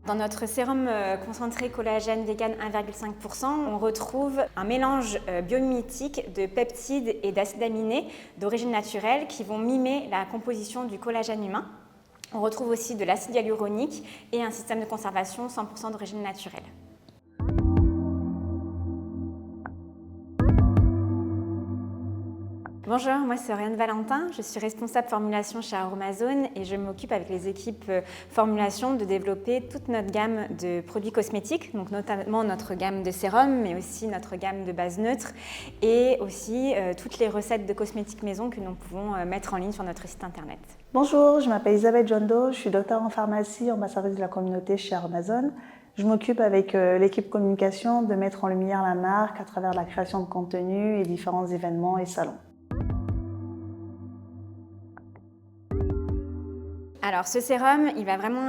Dans notre sérum concentré collagène vegan 1,5%, on retrouve un mélange biomimétique de peptides et d'acides aminés d'origine naturelle qui vont mimer la composition du collagène humain. On retrouve aussi de l'acide hyaluronique et un système de conservation 100% d'origine naturelle. Bonjour, moi c'est Oriane Valentin, je suis responsable formulation chez Aromazone et je m'occupe avec les équipes formulation de développer toute notre gamme de produits cosmétiques, donc notamment notre gamme de sérums, mais aussi notre gamme de bases neutres et aussi toutes les recettes de cosmétiques maison que nous pouvons mettre en ligne sur notre site internet. Bonjour, je m'appelle Isabelle Jondo, je suis docteur en pharmacie, ambassadrice de la communauté chez Aromazone. Je m'occupe avec l'équipe communication de mettre en lumière la marque à travers la création de contenu et différents événements et salons. Alors ce sérum, il va vraiment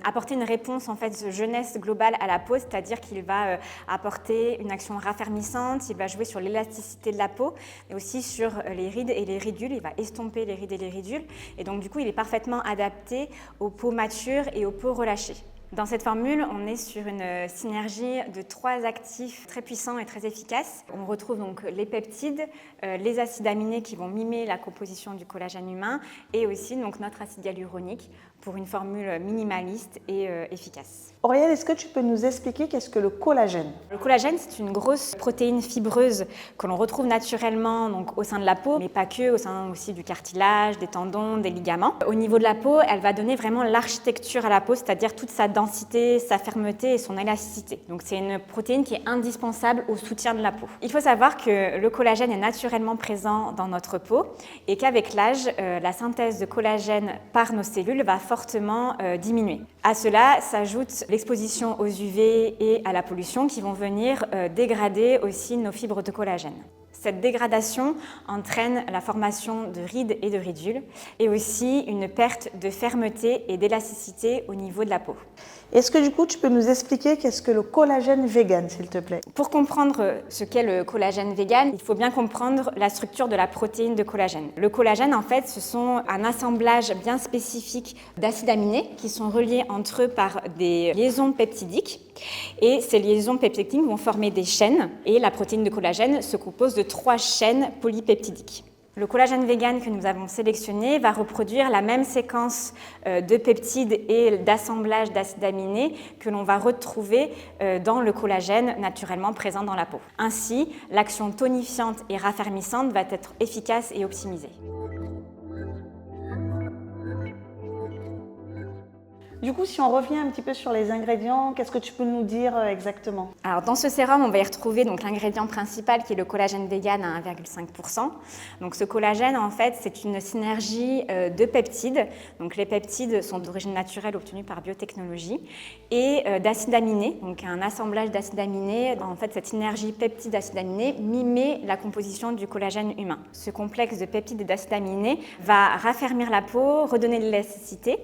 apporter une réponse en fait jeunesse globale à la peau, c'est-à-dire qu'il va apporter une action raffermissante, il va jouer sur l'élasticité de la peau et aussi sur les rides et les ridules, il va estomper les rides et les ridules et donc du coup il est parfaitement adapté aux peaux matures et aux peaux relâchées. Dans cette formule, on est sur une synergie de 3 actifs très puissants et très efficaces. On retrouve donc les peptides, les acides aminés qui vont mimer la composition du collagène humain et aussi donc notre acide hyaluronique pour une formule minimaliste et efficace. Oriane, est-ce que tu peux nous expliquer qu'est-ce que le collagène? Le collagène, c'est une grosse protéine fibreuse que l'on retrouve naturellement donc, au sein de la peau, mais pas que, au sein aussi du cartilage, des tendons, des ligaments. Au niveau de la peau, elle va donner vraiment l'architecture à la peau, c'est-à-dire toute sa densité, sa fermeté et son élasticité. Donc c'est une protéine qui est indispensable au soutien de la peau. Il faut savoir que le collagène est naturellement présent dans notre peau et qu'avec l'âge, la synthèse de collagène par nos cellules va fortement diminuer. À cela s'ajoute l'exposition aux UV et à la pollution qui vont venir dégrader aussi nos fibres de collagène. Cette dégradation entraîne la formation de rides et de ridules et aussi une perte de fermeté et d'élasticité au niveau de la peau. Est-ce que du coup tu peux nous expliquer qu'est-ce que le collagène vegan, s'il te plaît? Pour comprendre ce qu'est le collagène vegan, il faut bien comprendre la structure de la protéine de collagène. Le collagène, en fait, ce sont un assemblage bien spécifique d'acides aminés qui sont reliés entre eux par des liaisons peptidiques. Et ces liaisons peptidiques vont former des chaînes et la protéine de collagène se compose de 3 chaînes polypeptidiques. Le collagène vegan que nous avons sélectionné va reproduire la même séquence de peptides et d'assemblage d'acides aminés que l'on va retrouver dans le collagène naturellement présent dans la peau. Ainsi, l'action tonifiante et raffermissante va être efficace et optimisée. Du coup, si on revient un petit peu sur les ingrédients, qu'est-ce que tu peux nous dire exactement? Alors, dans ce sérum, on va y retrouver donc l'ingrédient principal qui est le collagène vegan à 1,5%. Donc, ce collagène, en fait, c'est une synergie de peptides. Donc, les peptides sont d'origine naturelle obtenus par biotechnologie et d'acides aminés. Donc, un assemblage d'acides aminés. En fait, cette synergie peptide-acides aminés mimait la composition du collagène humain. Ce complexe de peptides et d'acides aminés va raffermir la peau, redonner de l'élasticité.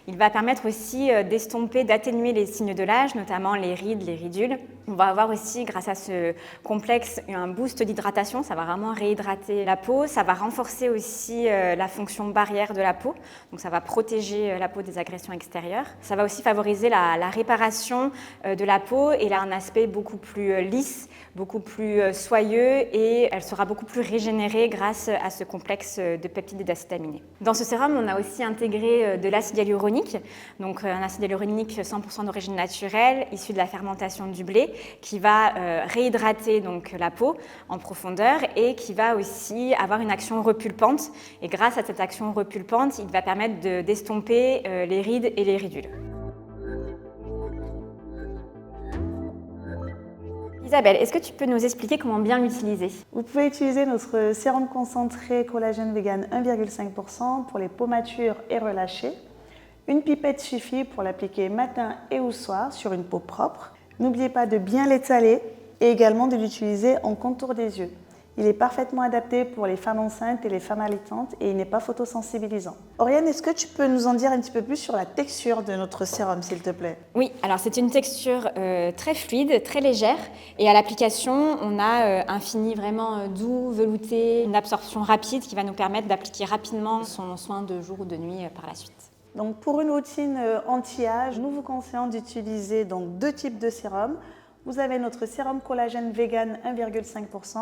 Il va permettre aussi d'estomper, d'atténuer les signes de l'âge, notamment les rides, les ridules. On va avoir aussi, grâce à ce complexe, un boost d'hydratation. Ça va vraiment réhydrater la peau. Ça va renforcer aussi la fonction barrière de la peau. Donc ça va protéger la peau des agressions extérieures. Ça va aussi favoriser la réparation de la peau et elle a un aspect beaucoup plus lisse, beaucoup plus soyeux et elle sera beaucoup plus régénérée grâce à ce complexe de peptides et d'acides aminés. Dans ce sérum, on a aussi intégré de l'acide hyaluronique. Donc un acide hyaluronique 100% d'origine naturelle, issu de la fermentation du blé, qui va réhydrater donc la peau en profondeur et qui va aussi avoir une action repulpante. Et grâce à cette action repulpante, il va permettre d'estomper les rides et les ridules. Isabelle, est-ce que tu peux nous expliquer comment bien l'utiliser? Vous pouvez utiliser notre sérum concentré collagène vegan 1,5% pour les peaux matures et relâchées. Une pipette suffit pour l'appliquer matin et au soir sur une peau propre. N'oubliez pas de bien l'étaler et également de l'utiliser en contour des yeux. Il est parfaitement adapté pour les femmes enceintes et les femmes allaitantes et il n'est pas photosensibilisant. Oriane, est-ce que tu peux nous en dire un petit peu plus sur la texture de notre sérum, s'il te plaît? Oui, alors c'est une texture très fluide, très légère et à l'application, on a un fini vraiment doux, velouté, une absorption rapide qui va nous permettre d'appliquer rapidement son soin de jour ou de nuit par la suite. Donc pour une routine anti-âge, nous vous conseillons d'utiliser donc 2 types de sérums. Vous avez notre sérum collagène vegan 1,5%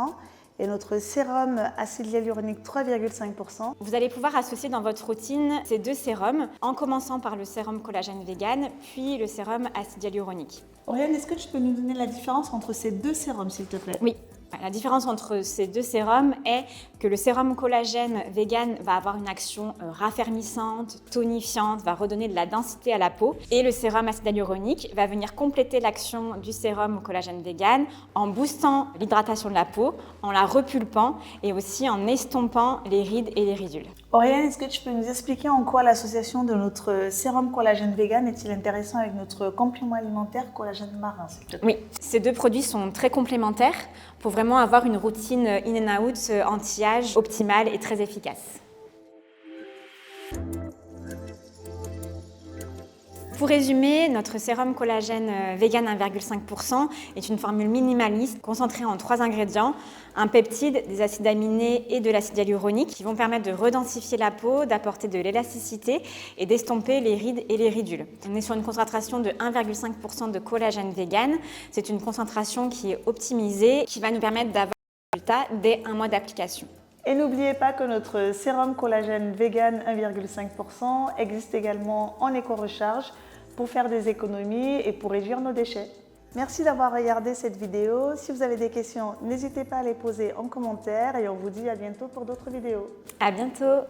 et notre sérum acide hyaluronique 3,5%. Vous allez pouvoir associer dans votre routine ces 2 sérums, en commençant par le sérum collagène vegan, puis le sérum acide hyaluronique. Oriane, est-ce que tu peux nous donner la différence entre ces 2 sérums, s'il te plaît? Oui. La différence entre ces 2 sérums est que le sérum collagène vegan va avoir une action raffermissante, tonifiante, va redonner de la densité à la peau. Et le sérum acide hyaluronique va venir compléter l'action du sérum collagène vegan en boostant l'hydratation de la peau, en la repulpant et aussi en estompant les rides et les ridules. Oriane, est-ce que tu peux nous expliquer en quoi l'association de notre sérum collagène vegan est-il intéressant avec notre complément alimentaire collagène marin, s'il te plaît? Oui, ces 2 produits sont très complémentaires pour vraiment avoir une routine in and out anti-âge optimale et très efficace. Pour résumer, notre sérum collagène vegan 1,5% est une formule minimaliste concentrée en 3 ingrédients, un peptide, des acides aminés et de l'acide hyaluronique qui vont permettre de redensifier la peau, d'apporter de l'élasticité et d'estomper les rides et les ridules. On est sur une concentration de 1,5% de collagène vegan. C'est une concentration qui est optimisée, qui va nous permettre d'avoir des résultats dès 1 mois d'application. Et n'oubliez pas que notre sérum collagène vegan 1,5% existe également en éco-recharge pour faire des économies et pour réduire nos déchets. Merci d'avoir regardé cette vidéo. Si vous avez des questions, n'hésitez pas à les poser en commentaire et on vous dit à bientôt pour d'autres vidéos. À bientôt!